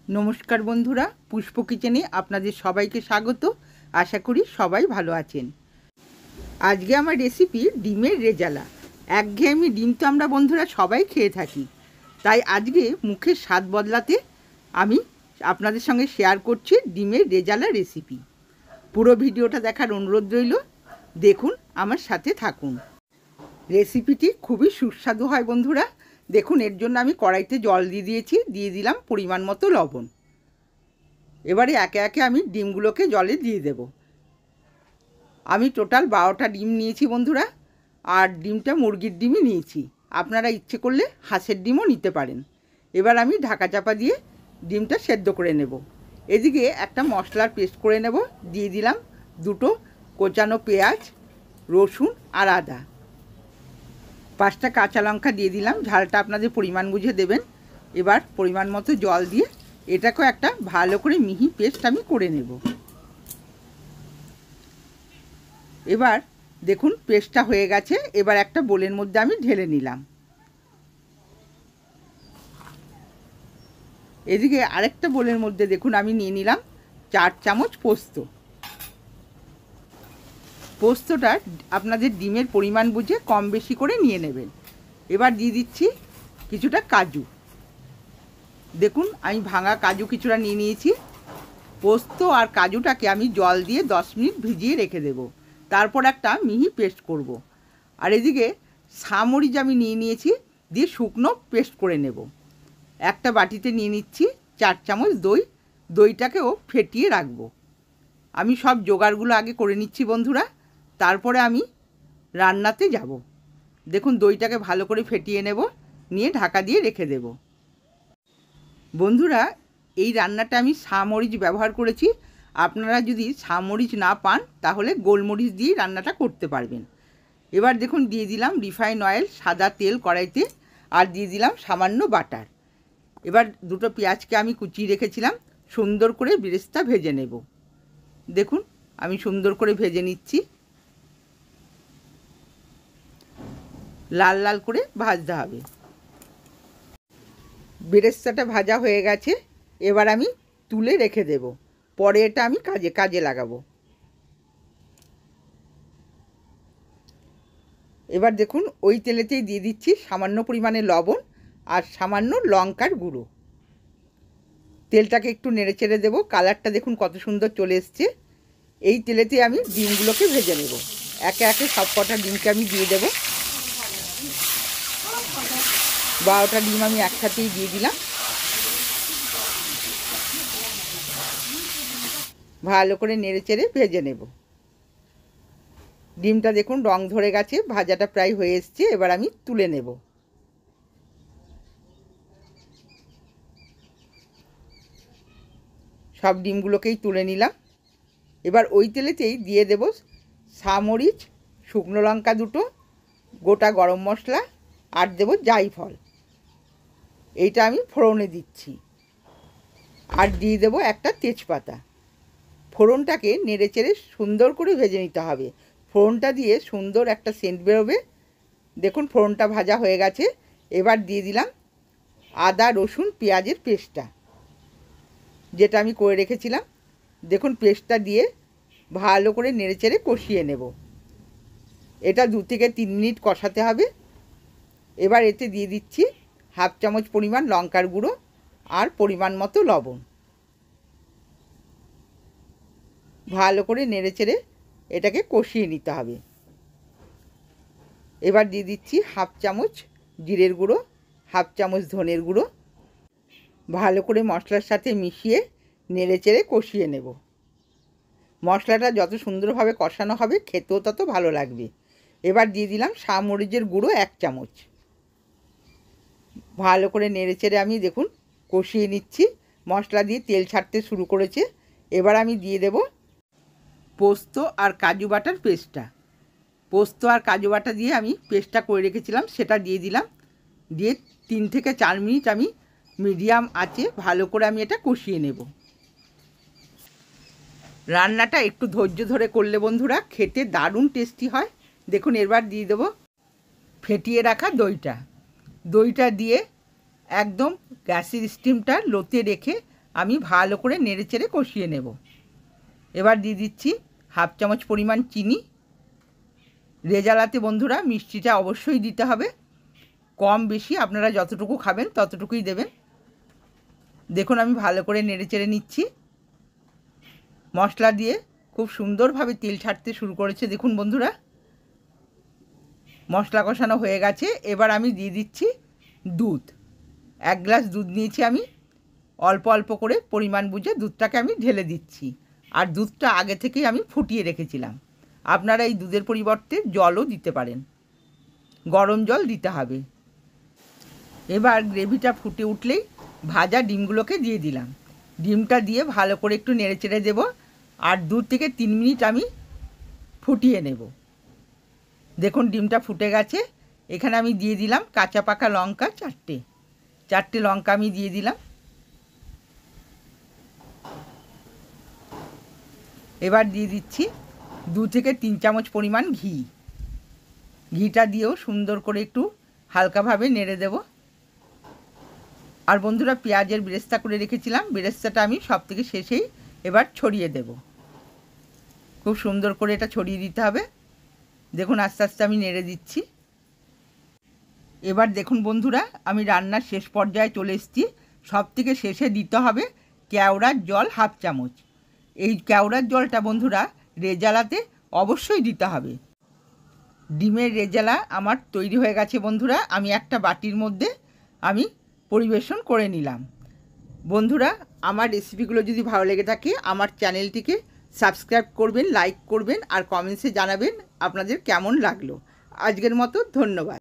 নমস্কার বন্ধুরা, পুষ্প কিচেনে আপনাদের সবাইকে স্বাগত। আশা করি সবাই ভালো আছেন। আজকে আমার রেসিপি ডিমের রেজালা। একঘেয়েমি ডিম তো আমরা বন্ধুরা সবাই খেয়ে থাকি, তাই আজকে মুখের স্বাদ বদলাতে আমি আপনাদের সঙ্গে শেয়ার করছি ডিমের রেজালা রেসিপি। পুরো ভিডিওটা দেখার অনুরোধ রইল, দেখুন, আমার সাথে থাকুন। রেসিপিটি খুবই সুস্বাদু হয় বন্ধুরা। দেখুন, এর জন্য আমি কড়াইতে জল দিয়ে দিলাম পরিমাণ মতো লবণ। এবারে একে একে আমি ডিমগুলোকে জলে দিয়ে দেব। আমি টোটাল 12টা ডিম নিয়েছি বন্ধুরা, আর ডিমটা মুরগির ডিমই নিয়েছি। আপনারা ইচ্ছে করলে হাঁসের ডিমও নিতে পারেন। এবার আমি ঢাকা চাপা দিয়ে ডিমটা সেদ্ধ করে নেব। এদিকে একটা মশলার পেস্ট করে নেব। দিয়ে দিলাম 2টো কোচানো পেঁয়াজ, রসুন আর আদা, 5টা কাঁচা লঙ্কা দিয়ে দিলাম। ঝালটা আপনাদের পরিমাণ বুঝে দেবেন। এবার পরিমাণ মতো জল দিয়ে এটাকেও একটা ভালো করে মিহি পেস্ট আমি করে নেব। এবার দেখুন পেস্টটা হয়ে গেছে। এবার একটা বোলের মধ্যে আমি ঢেলে নিলাম। এদিকে আরেকটা বোলের মধ্যে দেখুন আমি নিয়ে নিলাম 4 চামচ পোস্ত। পোস্তটা আপনাদের ডিমের পরিমাণ বুঝে কম বেশি করে নিয়ে নেবেন। এবার দিয়ে দিচ্ছি কিছুটা কাজু। দেখুন আমি ভাঙা কাজু কিছুটা নিয়ে নিয়েছি। পোস্ত আর কাজুটাকে আমি জল দিয়ে 10 মিনিট ভিজিয়ে রেখে দেব, তারপর একটা মিহি পেস্ট করব। আর এদিকে সামরিচ আমি নিয়ে নিয়েছি, দিয়ে শুকনো পেস্ট করে নেব। একটা বাটিতে নিয়ে নিচ্ছি 4 চামচ দই। দইটাকেও ফেটিয়ে রাখবো। আমি সব জোগাড়গুলো আগে করে নিচ্ছি বন্ধুরা, তারপরে আমি রান্নাতে যাব। দেখুন দইটাকে ভালো করে ফেটিয়ে নেব, নিয়ে ঢাকা দিয়ে রেখে দেব। বন্ধুরা, এই রান্নাটা আমি সামরিচ ব্যবহার করেছি। আপনারা যদি সামরিচ না পান তাহলে গোলমরিচ দিয়ে রান্নাটা করতে পারবেন। এবার দেখুন দিয়ে দিলাম রিফাইন অয়েল, সাদা তেল কড়াইতে, আর দিয়ে দিলাম সামান্য বাটার। এবার 2টো পেঁয়াজকে আমি কুচিয়ে রেখেছিলাম, সুন্দর করে বেরেস্তা ভেজে নেব। দেখুন আমি সুন্দর করে ভেজে নিচ্ছি। লাল লাল করে ভাজতে হবে। বেরেস্তাটা ভাজা হয়ে গেছে। এবার আমি তুলে রেখে দেব, পরে এটা আমি কাজে লাগাবো। এবার দেখুন ওই তেলেতেই দিয়ে দিচ্ছি সামান্য পরিমাণে লবণ আর সামান্য লঙ্কার গুঁড়ো। তেলটাকে একটু নেড়ে চেড়ে দেবো। কালারটা দেখুন কত সুন্দর চলে এসছে। এই তেলেতে আমি ডিমগুলোকে ভেজে নেব। একে একে সব কটা ডিমকে আমি দিয়ে দেব। 12টা ডিম আমি একসাথেই দিয়ে দিলাম। ভালো করে নেড়ে চেড়ে ভেজে নেব। ডিমটা দেখুন রং ধরে গেছে, ভাজাটা প্রায় হয়ে এসছে। এবার আমি তুলে নেব। সব ডিমগুলোকেই তুলে নিলাম। এবার ওই তেলেতেই দিয়ে দেব সামরিচ, শুকনো লঙ্কা 2টো, গোটা গরম মশলা, আর দেব জায়ফল। এইটা আমি ফোড়নে দিচ্ছি। আর দিয়ে দেব একটা তেজপাতা। ফোড়নটাকে নেড়ে চেড়ে সুন্দর করে ভেজে নিতে হবে। ফোড়নটা দিয়ে সুন্দর একটা সেন্ট বেরোবে। দেখুন ফোড়নটা ভাজা হয়ে গেছে। এবার দিয়ে দিলাম আদা রসুন পেঁয়াজের পেস্টটা, যেটা আমি করে রেখেছিলাম। দেখুন পেস্টটা দিয়ে ভালো করে নেড়ে চেড়ে কষিয়ে নেব। এটা 2 থেকে 3 মিনিট কষাতে হবে। এবার এতে দিয়ে দিচ্ছি 1/2 চামচ পরিমাণ লঙ্কার গুঁড়ো আর পরিমাণ মতো লবণ। ভালো করে নেড়ে চেড়ে এটাকে কষিয়ে নিতে হবে। এবার দিয়ে দিচ্ছি 1/2 চামচ জিরের গুঁড়ো, 1/2 চামচ ধনের গুঁড়ো। ভালো করে মশলার সাথে মিশিয়ে নেড়ে চেড়ে কষিয়ে নেব। মশলাটা যত সুন্দরভাবে কষানো হবে খেতেও তত ভালো লাগবে। এবার দিয়ে দিলাম সামরিচের গুঁড়ো 1 চামচ। ভালো করে নেড়ে চেড়ে আমি দেখুন কষিয়ে নিচ্ছি। মশলা দিয়ে তেল ছাড়তে শুরু করেছে। এবার আমি দিয়ে দেব পোস্ত আর কাজু বাটার পেস্টটা। পোস্ত আর কাজু বাটা দিয়ে আমি পেস্টটা করে রেখেছিলাম, সেটা দিয়ে দিলাম। দিয়ে 3 থেকে 4 মিনিট আমি মিডিয়াম আঁচে ভালো করে আমি এটা কষিয়ে নেব। রান্নাটা একটু ধৈর্য ধরে করলে বন্ধুরা খেতে দারুণ টেস্টি হয়। দেখুন এবার দিয়ে দেব ফেটিয়ে রাখা দইটা। দইটা দিয়ে একদম গ্যাসের স্টিমটা লোতে রেখে আমি ভালো করে নেড়েচেড়ে কষিয়ে নেব। এবার দিয়ে দিচ্ছি হাফ চামচ পরিমাণ চিনি। রেজালাতে বন্ধুরা মিষ্টিটা অবশ্যই দিতে হবে, কম বেশি আপনারা যতটুকু খাবেন ততটুকুই দেবেন। দেখুন আমি ভালো করে নেড়েচেড়ে নিচ্ছি। মশলা দিয়ে খুব সুন্দরভাবে তেল ছাড়তে শুরু করেছে। দেখুন বন্ধুরা মশলা কষানো হয়ে গেছে। এবার আমি দিয়ে দিচ্ছি দুধ। 1 গ্লাস দুধ নিয়েছি আমি, অল্প অল্প করে পরিমাণ বুঝে দুধটাকে আমি ঢেলে দিচ্ছি। আর দুধটা আগে থেকেই আমি ফুটিয়ে রেখেছিলাম। আপনারা এই দুধের পরিবর্তে জলও দিতে পারেন, গরম জল দিতে হবে। এবার গ্রেভিটা ফুটে উঠলেই ভাজা ডিমগুলোকে দিয়ে দিলাম। ডিমটা দিয়ে ভালো করে একটু নেড়েচেড়ে দেবো আর 2 থেকে 3 মিনিট আমি ফুটিয়ে নেব। দেখুন ডিমটা ফুটে গেছে। এখানে আমি দিয়ে দিলাম কাঁচা পাকা লঙ্কা 4টে লঙ্কা আমি দিয়ে দিলাম। এবার দিয়ে দিচ্ছি 2 থেকে 3 চামচ পরিমাণ ঘি। ঘিটা দিয়েও সুন্দর করে একটু হালকাভাবে নেড়ে দেব। আর বন্ধুরা পেঁয়াজের বেরেস্তা করে রেখেছিলাম, বেরেস্তাটা আমি সব থেকে শেষেই এবার ছড়িয়ে দেব। খুব সুন্দর করে এটা ছড়িয়ে দিতে হবে। দেখুন আস্তে আস্তে আমি নেড়ে দিচ্ছি। এবার দেখুন বন্ধুরা আমি রান্নার শেষ পর্যায়ে চলে এসেছি। সব থেকে শেষে দিতে হবে কেওড়ার জল হাফ চামচ। এই কেওড়ার জলটা বন্ধুরা রেজালাতে অবশ্যই দিতে হবে। ডিমের রেজালা আমার তৈরি হয়ে গেছে বন্ধুরা। আমি একটা বাটির মধ্যে আমি পরিবেশন করে নিলাম। বন্ধুরা আমার রেসিপিগুলো যদি ভালো লেগে থাকে আমার চ্যানেলটিকে সাবস্ক্রাইব করবেন, লাইক করবেন আর কমেন্টসে জানাবেন আপনাদের কেমন লাগলো। আজকের মতো ধন্যবাদ।